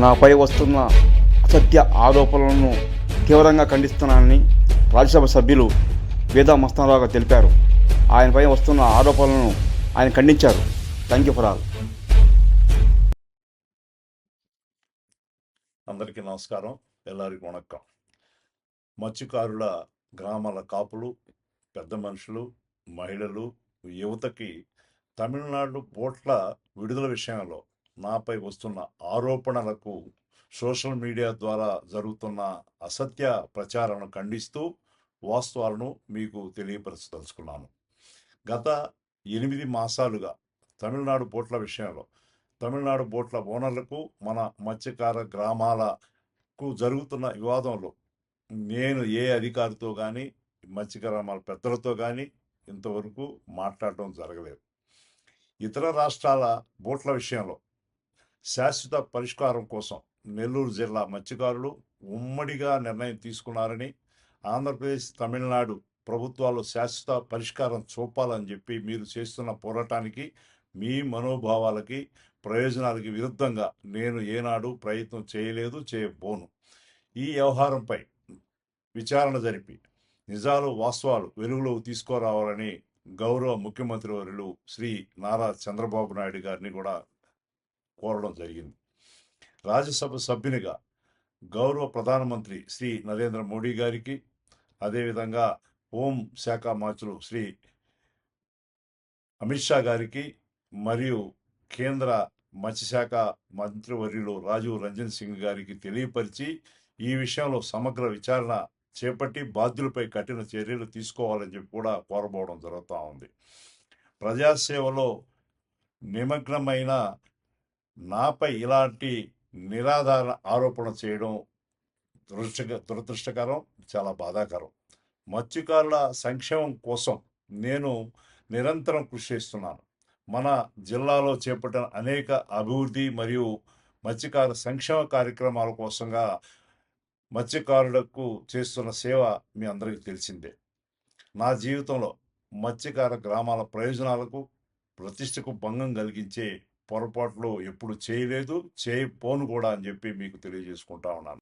నాపై వస్తున్న అసత్య ఆరోపణలను తీవ్రంగా ఖండిస్తున్నానని రాజ్యసభ సభ్యులు వేదా మస్తానరావు గారు తెలిపారు. ఆయనపై వస్తున్న ఆరోపణలను ఆయన ఖండించారు. Thank you for all. అందరికీ నమస్కారం, ఎల్లరికీ వణక్కం. మత్స్యకారుల గ్రామాల కాపులు, పెద్ద మనుషులు, మహిళలు, యువతకి తమిళనాడు బోట్ల విడుదల విషయంలో నాపై వస్తున్న ఆరోపణలకు సోషల్ మీడియా ద్వారా జరుగుతున్న అసత్య ప్రచారాలను ఖండిస్తూ వాస్తవాలను మీకు తెలియపరచదలుచుకున్నాను. గత 8 మాసాలుగా తమిళనాడు బోట్ల విషయంలో తమిళనాడు బోట్ల ఓనర్లకు మన మత్స్యకార గ్రామాలకు జరుగుతున్న వివాదంలో నేను ఏ అధికారితో కానీ మత్స్యకార గ్రామాల పెద్దలతో కానీ ఇంతవరకు మాట్లాడటం జరగలేదు. ఇతర రాష్ట్రాల బోట్ల విషయంలో శాశ్వత పరిష్కారం కోసం నెల్లూరు జిల్లా మత్స్యకారులు ఉమ్మడిగా నిర్ణయం తీసుకున్నారని, ఆంధ్రప్రదేశ్ తమిళనాడు ప్రభుత్వాలు శాశ్వత పరిష్కారం చూపాలని చెప్పి మీరు చేస్తున్న పోరాటానికి, మీ మనోభావాలకి, ప్రయోజనాలకి విరుద్ధంగా నేను ఏనాడు ప్రయత్నం చేయలేదు, చేయబోను. ఈ వ్యవహారంపై విచారణ జరిపి నిజాలు వాస్తవాలు వెలుగులోకి తీసుకురావాలని గౌరవ ముఖ్యమంత్రి వర్యులు శ్రీ నారా చంద్రబాబు నాయుడు గారిని కూడా కోరడం జరిగింది. రాజ్యసభ సభ్యునిగా గౌరవ ప్రధానమంత్రి శ్రీ నరేంద్ర మోడీ గారికి, అదేవిధంగా హోం శాఖ మంత్రులు శ్రీ అమిత్ షా గారికి మరియు కేంద్ర మత్స్యశాఖ మంత్రివర్యులు రాజీవ్ రంజన్ సింగ్ గారికి తెలియపరిచి ఈ విషయంలో సమగ్ర విచారణ చేపట్టి బాధ్యులపై కఠిన చర్యలు తీసుకోవాలని చెప్పి కూడా కోరబోవడం జరుగుతూ ఉంది. ప్రజాసేవలో నిమగ్నమైన నాపై ఇలాంటి నిరాధార ఆరోపణ చేయడం దురదృష్టకరం, చాలా బాధాకరం. మత్స్యకారుల సంక్షేమం కోసం నేను నిరంతరం కృషి చేస్తున్నాను. మన జిల్లాలో చేపట్టిన అనేక అభివృద్ధి మరియు మత్స్యకార సంక్షేమ కార్యక్రమాల కోసంగా మత్స్యకారులకు చేస్తున్న సేవ మీ అందరికీ తెలిసిందే. నా జీవితంలో మత్స్యకార గ్రామాల ప్రయోజనాలకు, ప్రతిష్టకు భంగం కలిగించే పొరపాట్లు ఎప్పుడు చేయలేదు, చేయపోను కూడా అని చెప్పి మీకు తెలియజేసుకుంటా ఉన్నాను.